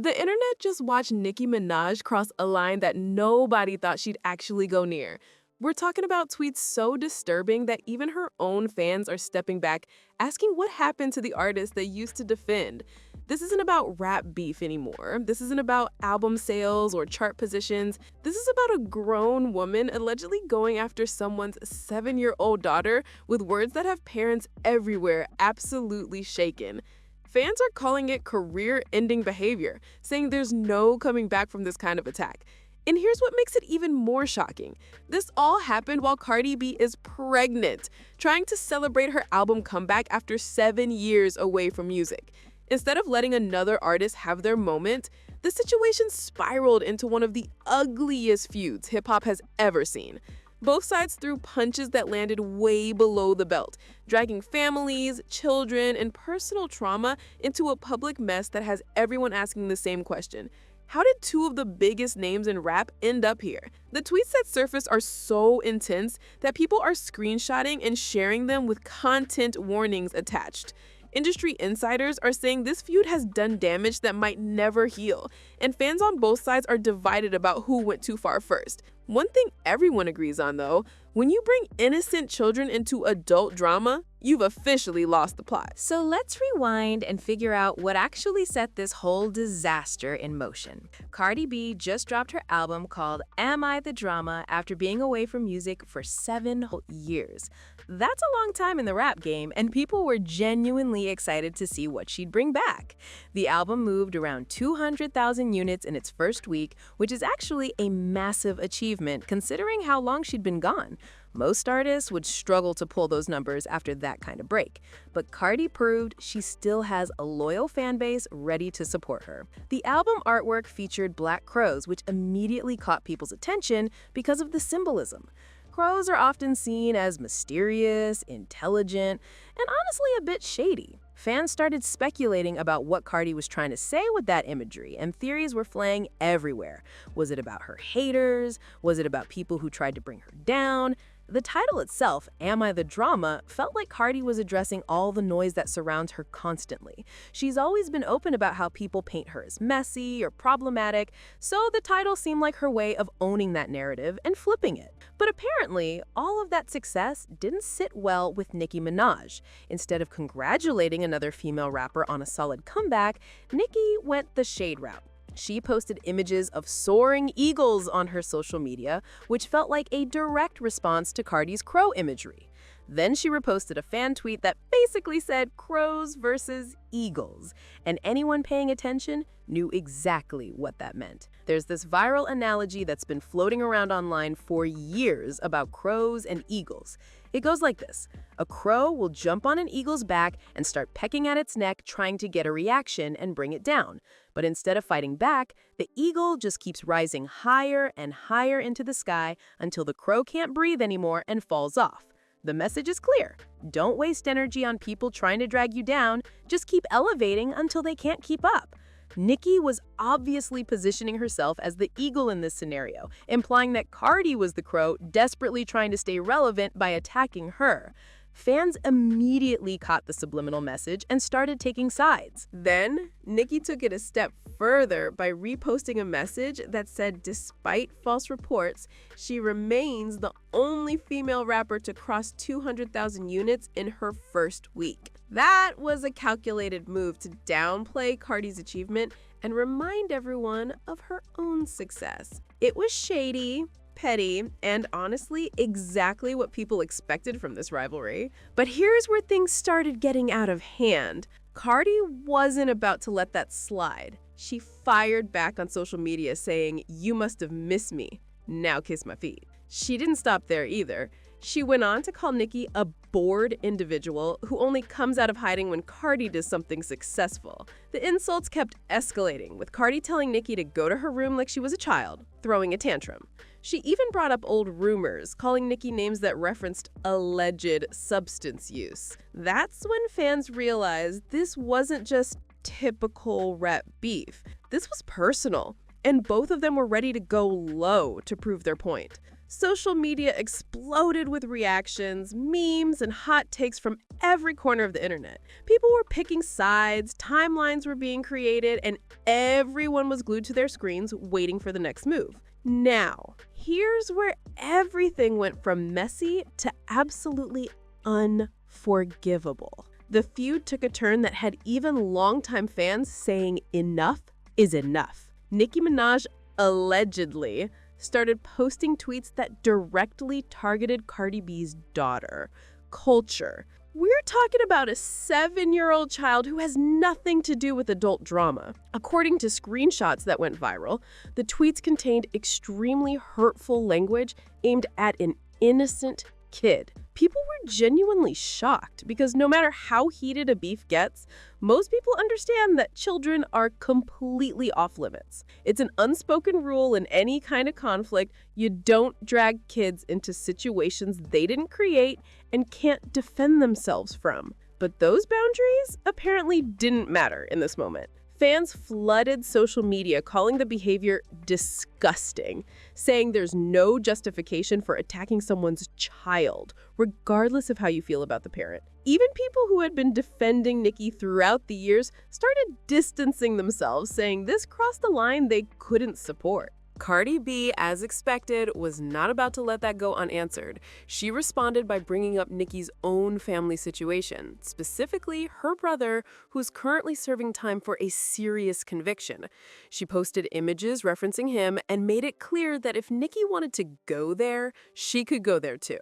The internet just watched Nicki Minaj cross a line that nobody thought she'd actually go near. We're talking about tweets so disturbing that even her own fans are stepping back, asking what happened to the artist they used to defend. This isn't about rap beef anymore. This isn't about album sales or chart positions. This is about a grown woman allegedly going after someone's 7-year-old daughter with words that have parents everywhere absolutely shaken. Fans are calling it career-ending behavior, saying there's no coming back from this kind of attack. And here's what makes it even more shocking. This all happened while Cardi B is pregnant, trying to celebrate her album comeback after 7 years away from music. Instead of letting another artist have their moment, the situation spiraled into one of the ugliest feuds hip-hop has ever seen. Both sides threw punches that landed way below the belt, dragging families, children, and personal trauma into a public mess that has everyone asking the same question. How did two of the biggest names in rap end up here? The tweets that surfaced are so intense that people are screenshotting and sharing them with content warnings attached. Industry insiders are saying this feud has done damage that might never heal, and fans on both sides are divided about who went too far first. One thing everyone agrees on, though, when you bring innocent children into adult drama, you've officially lost the plot. So let's rewind and figure out what actually set this whole disaster in motion. Cardi B just dropped her album called Am I the Drama after being away from music for 7 whole years. That's a long time in the rap game, and people were genuinely excited to see what she'd bring back. The album moved around 200,000 units in its first week, which is actually a massive achievement considering how long she'd been gone. Most artists would struggle to pull those numbers after that kind of break, but Cardi proved she still has a loyal fan base ready to support her. The album artwork featured black crows, which immediately caught people's attention because of the symbolism. Crows are often seen as mysterious, intelligent, and honestly a bit shady. Fans started speculating about what Cardi was trying to say with that imagery, and theories were flying everywhere. Was it about her haters? Was it about people who tried to bring her down? The title itself, Am I the Drama, felt like Cardi was addressing all the noise that surrounds her constantly. She's always been open about how people paint her as messy or problematic, so the title seemed like her way of owning that narrative and flipping it. But apparently, all of that success didn't sit well with Nicki Minaj. Instead of congratulating another female rapper on a solid comeback, Nicki went the shade route. She posted images of soaring eagles on her social media, which felt like a direct response to Cardi's crow imagery. Then she reposted a fan tweet that basically said crows versus eagles, and anyone paying attention knew exactly what that meant. There's this viral analogy that's been floating around online for years about crows and eagles. It goes like this. A crow will jump on an eagle's back and start pecking at its neck, trying to get a reaction and bring it down. But instead of fighting back, the eagle just keeps rising higher and higher into the sky until the crow can't breathe anymore and falls off. The message is clear. Don't waste energy on people trying to drag you down. Just keep elevating until they can't keep up. Nicki was obviously positioning herself as the eagle in this scenario, implying that Cardi was the crow desperately trying to stay relevant by attacking her. Fans immediately caught the subliminal message and started taking sides. Then, Nicki took it a step further by reposting a message that said despite false reports, she remains the only female rapper to cross 200,000 units in her first week. That was a calculated move to downplay Cardi's achievement and remind everyone of her own success. It was shady, petty, and honestly, exactly what people expected from this rivalry. But here's where things started getting out of hand. Cardi wasn't about to let that slide. She fired back on social media saying, "You must have missed me. Now kiss my feet." She didn't stop there either. She went on to call Nicki a bored individual who only comes out of hiding when Cardi does something successful. The insults kept escalating, with Cardi telling Nicki to go to her room like she was a child, throwing a tantrum. She even brought up old rumors, calling Nicki names that referenced alleged substance use. That's when fans realized this wasn't just typical rap beef. This was personal, and both of them were ready to go low to prove their point. Social media exploded with reactions, memes, and hot takes from every corner of the internet. People were picking sides, timelines were being created, and everyone was glued to their screens waiting for the next move. Now, here's where everything went from messy to absolutely unforgivable. The feud took a turn that had even longtime fans saying enough is enough. Nicki Minaj allegedly started posting tweets that directly targeted Cardi B's daughter, Kulture. We're talking about a 7-year-old child who has nothing to do with adult drama. According to screenshots that went viral, the tweets contained extremely hurtful language aimed at an innocent kid. People were genuinely shocked because no matter how heated a beef gets, most people understand that children are completely off limits. It's an unspoken rule in any kind of conflict. You don't drag kids into situations they didn't create and can't defend themselves from. But those boundaries apparently didn't matter in this moment. Fans flooded social media calling the behavior disgusting, saying there's no justification for attacking someone's child, regardless of how you feel about the parent. Even people who had been defending Nicki throughout the years started distancing themselves, saying this crossed a line they couldn't support. Cardi B, as expected, was not about to let that go unanswered. She responded by bringing up Nicki's own family situation, specifically her brother, who's currently serving time for a serious conviction. She posted images referencing him and made it clear that if Nicki wanted to go there, she could go there too.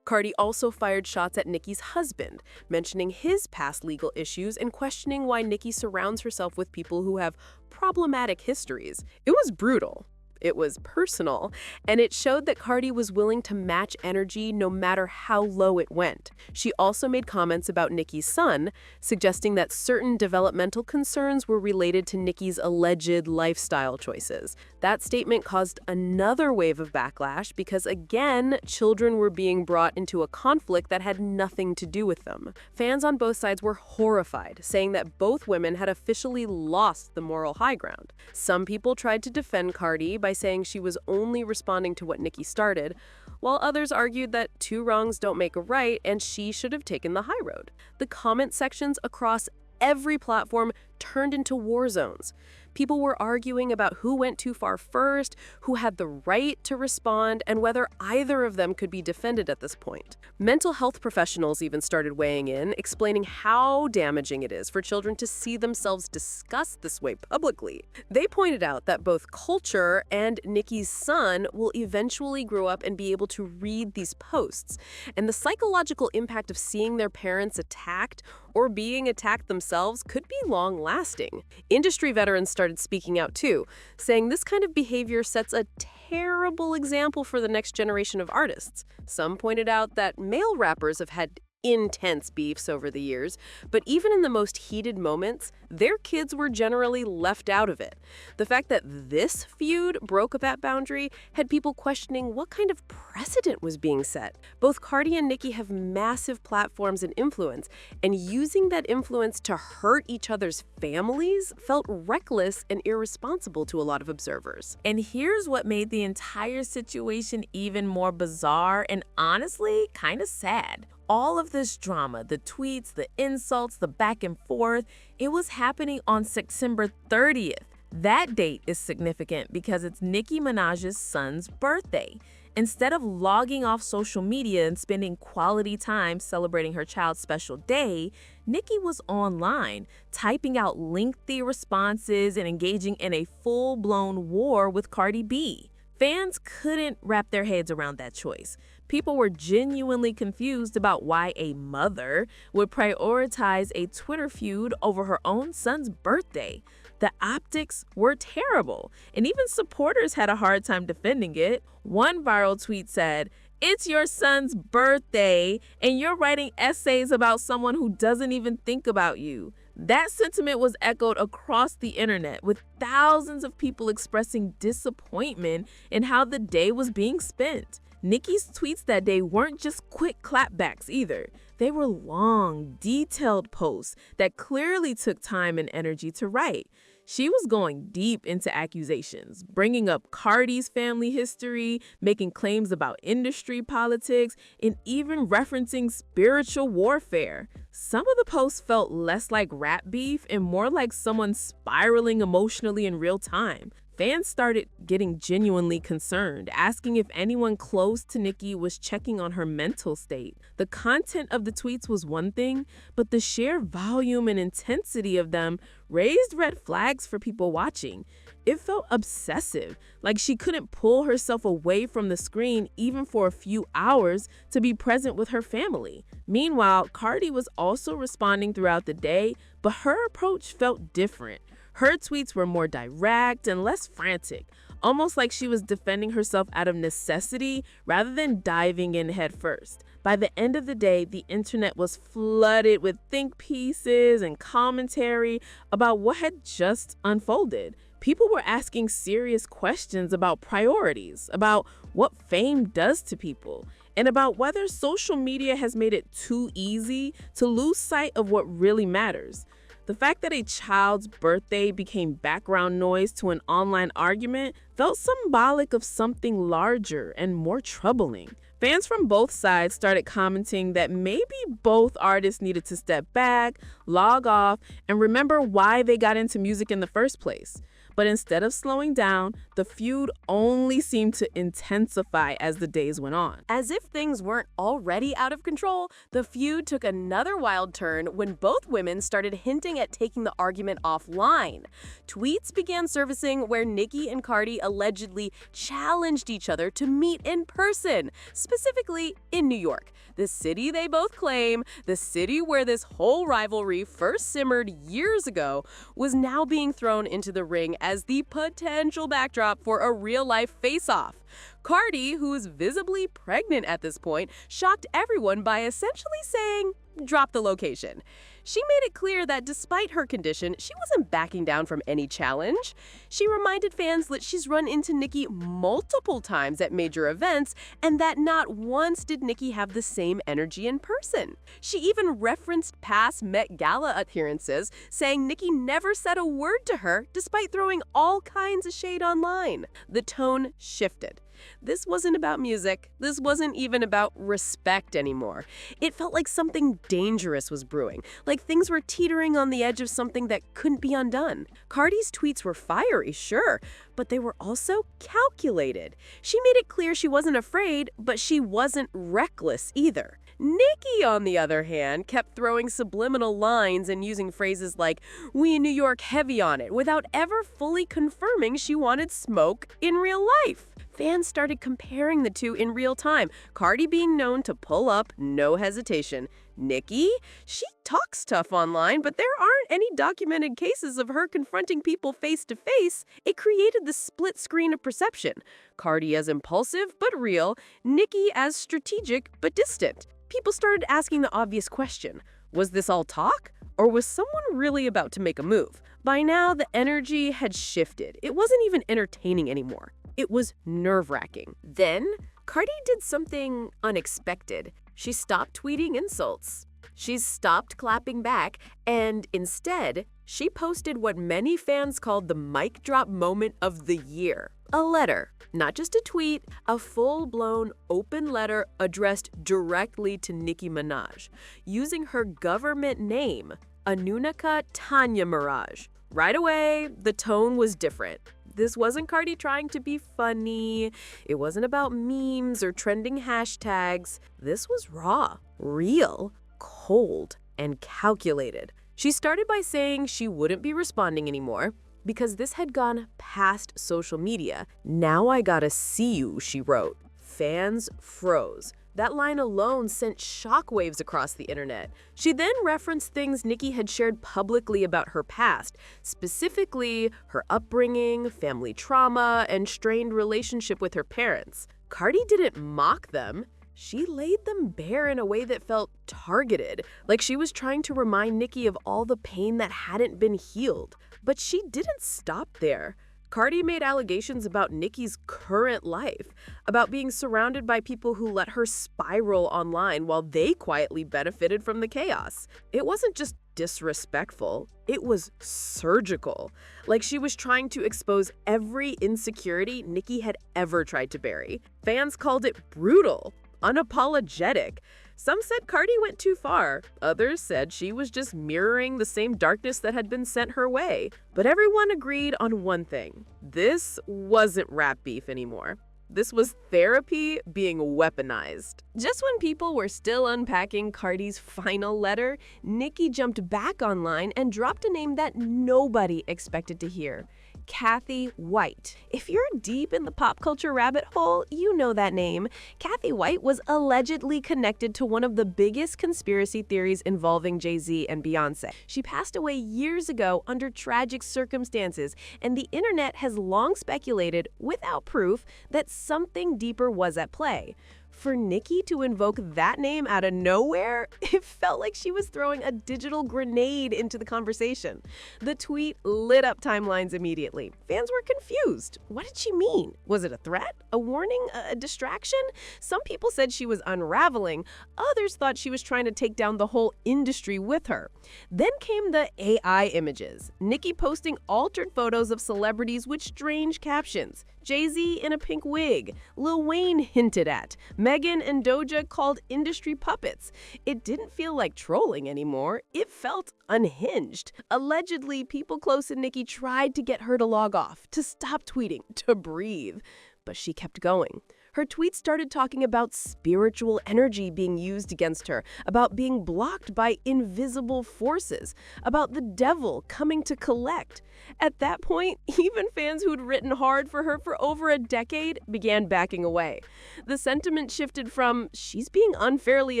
Cardi also fired shots at Nicki's husband, mentioning his past legal issues and questioning why Nicki surrounds herself with people who have problematic histories. It was brutal. It was personal, and it showed that Cardi was willing to match energy no matter how low it went. She also made comments about Nicki's son, suggesting that certain developmental concerns were related to Nicki's alleged lifestyle choices. That statement caused another wave of backlash because, again, children were being brought into a conflict that had nothing to do with them. Fans on both sides were horrified, saying that both women had officially lost the moral high ground. Some people tried to defend Cardi by saying she was only responding to what Nicki started, while others argued that two wrongs don't make a right and she should have taken the high road. The comment sections across every platform turned into war zones. People were arguing about who went too far first, who had the right to respond, and whether either of them could be defended at this point. Mental health professionals even started weighing in, explaining how damaging it is for children to see themselves discussed this way publicly. They pointed out that both Kulture and Nicki's son will eventually grow up and be able to read these posts, and the psychological impact of seeing their parents attacked or being attacked themselves could be long-lasting. Industry veterans started speaking out too, saying this kind of behavior sets a terrible example for the next generation of artists. Some pointed out that male rappers have had intense beefs over the years, but even in the most heated moments, their kids were generally left out of it. The fact that this feud broke that boundary had people questioning what kind of precedent was being set. Both Cardi and Nicki have massive platforms and influence, and using that influence to hurt each other's families felt reckless and irresponsible to a lot of observers. And here's what made the entire situation even more bizarre and honestly kind of sad. All of this drama, the tweets, the insults, the back and forth, it was happening on September 30th. That date is significant because it's Nicki Minaj's son's birthday. Instead of logging off social media and spending quality time celebrating her child's special day, Nicki was online, typing out lengthy responses and engaging in a full-blown war with Cardi B. Fans couldn't wrap their heads around that choice. People were genuinely confused about why a mother would prioritize a Twitter feud over her own son's birthday. The optics were terrible, and even supporters had a hard time defending it. One viral tweet said, "It's your son's birthday, and you're writing essays about someone who doesn't even think about you." That sentiment was echoed across the internet, with thousands of people expressing disappointment in how the day was being spent. Nicki's tweets that day weren't just quick clapbacks either. They were long, detailed posts that clearly took time and energy to write. She was going deep into accusations, bringing up Cardi's family history, making claims about industry politics, and even referencing spiritual warfare. Some of the posts felt less like rap beef and more like someone spiraling emotionally in real time. Fans started getting genuinely concerned, asking if anyone close to Nicki was checking on her mental state. The content of the tweets was one thing, but the sheer volume and intensity of them raised red flags for people watching. It felt obsessive, like she couldn't pull herself away from the screen even for a few hours to be present with her family. Meanwhile, Cardi was also responding throughout the day, but her approach felt different. Her tweets were more direct and less frantic, almost like she was defending herself out of necessity rather than diving in headfirst. By the end of the day, the internet was flooded with think pieces and commentary about what had just unfolded. People were asking serious questions about priorities, about what fame does to people, and about whether social media has made it too easy to lose sight of what really matters. The fact that a child's birthday became background noise to an online argument felt symbolic of something larger and more troubling. Fans from both sides started commenting that maybe both artists needed to step back, log off, and remember why they got into music in the first place. But instead of slowing down, the feud only seemed to intensify as the days went on. As if things weren't already out of control, the feud took another wild turn when both women started hinting at taking the argument offline. Tweets began surfacing where Nicki and Cardi allegedly challenged each other to meet in person, specifically in New York, the city they both claim, the city where this whole rivalry first simmered years ago, was now being thrown into the ring as the potential backdrop for a real-life face-off. Cardi, who is visibly pregnant at this point, shocked everyone by essentially saying, "Drop the location." She made it clear that despite her condition, she wasn't backing down from any challenge. She reminded fans that she's run into Nicki multiple times at major events and that not once did Nicki have the same energy in person. She even referenced past Met Gala appearances, saying Nicki never said a word to her despite throwing all kinds of shade online. The tone shifted. This wasn't about music. This wasn't even about respect anymore. It felt like something dangerous was brewing, like things were teetering on the edge of something that couldn't be undone. Cardi's tweets were fiery, sure, but they were also calculated. She made it clear she wasn't afraid, but she wasn't reckless either. Nicki, on the other hand, kept throwing subliminal lines and using phrases like, "We in New York heavy on it," without ever fully confirming she wanted smoke in real life. Fans started comparing the two in real time, Cardi being known to pull up, no hesitation. Nicki? She talks tough online, but there aren't any documented cases of her confronting people face to face. It created the split screen of perception. Cardi as impulsive but real, Nicki as strategic but distant. People started asking the obvious question, was this all talk? Or was someone really about to make a move? By now, the energy had shifted. It wasn't even entertaining anymore. It was nerve-wracking. Then, Cardi did something unexpected. She stopped tweeting insults. She stopped clapping back, and instead, she posted what many fans called the mic drop moment of the year. A letter, not just a tweet, a full-blown open letter addressed directly to Nicki Minaj, using her government name, Anunika Tanya Mirage. Right away, the tone was different. This wasn't Cardi trying to be funny. It wasn't about memes or trending hashtags. This was raw, real, cold, and calculated. She started by saying she wouldn't be responding anymore because this had gone past social media. "Now I gotta see you," she wrote. Fans froze. That line alone sent shockwaves across the internet. She then referenced things Nicki had shared publicly about her past, specifically her upbringing, family trauma, and strained relationship with her parents. Cardi didn't mock them. She laid them bare in a way that felt targeted, like she was trying to remind Nicki of all the pain that hadn't been healed. But she didn't stop there. Cardi made allegations about Nicki's current life, about being surrounded by people who let her spiral online while they quietly benefited from the chaos. It wasn't just disrespectful. It was surgical. Like she was trying to expose every insecurity Nicki had ever tried to bury. Fans called it brutal, unapologetic. Some said Cardi went too far. Others said she was just mirroring the same darkness that had been sent her way. But everyone agreed on one thing. This wasn't rap beef anymore. This was therapy being weaponized. Just when people were still unpacking Cardi's final letter, Nicki jumped back online and dropped a name that nobody expected to hear. Kathy White. If you're deep in the pop culture rabbit hole, you know that name. Kathy White was allegedly connected to one of the biggest conspiracy theories involving Jay-Z and Beyoncé. She passed away years ago under tragic circumstances, and the internet has long speculated, without proof, that something deeper was at play. For Nicki to invoke that name out of nowhere, it felt like she was throwing a digital grenade into the conversation. The tweet lit up timelines immediately. Fans were confused. What did she mean? Was it a threat? A warning? A distraction? Some people said she was unraveling. Others thought she was trying to take down the whole industry with her. Then came the AI images. Nicki posting altered photos of celebrities with strange captions. Jay-Z in a pink wig. Lil Wayne hinted at. Megan and Doja called industry puppets. It didn't feel like trolling anymore. It felt unhinged. Allegedly, people close to Nicki tried to get her to log off, to stop tweeting, to breathe. But she kept going. Her tweets started talking about spiritual energy being used against her, about being blocked by invisible forces, about the devil coming to collect. At that point, even fans who'd written hard for her for over a decade began backing away. The sentiment shifted from, she's being unfairly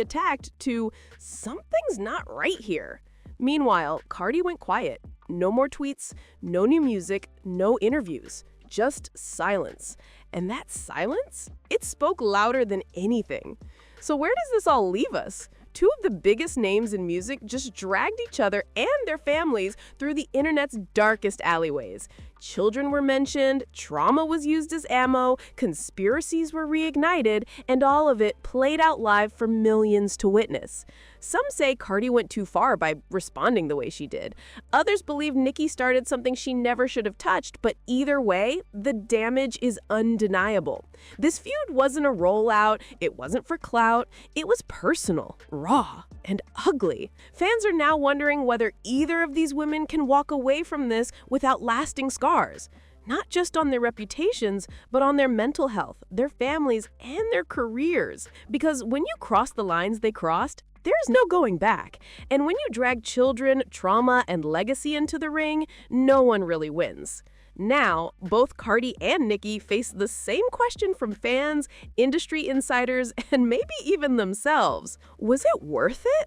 attacked, to, something's not right here. Meanwhile, Cardi went quiet. No more tweets, no new music, no interviews. Just silence. And that silence? It spoke louder than anything. So where does this all leave us? Two of the biggest names in music just dragged each other and their families through the internet's darkest alleyways. Children were mentioned, trauma was used as ammo, conspiracies were reignited, and all of it played out live for millions to witness. Some say Cardi went too far by responding the way she did. Others believe Nicki started something she never should have touched, but either way, the damage is undeniable. This feud wasn't a rollout, it wasn't for clout, it was personal, raw, and ugly. Fans are now wondering whether either of these women can walk away from this without lasting scars. Not just on their reputations, but on their mental health, their families, and their careers. Because when you cross the lines they crossed, there's no going back. And when you drag children, trauma, and legacy into the ring, no one really wins. Now, both Cardi and Nicki face the same question from fans, industry insiders, and maybe even themselves. Was it worth it?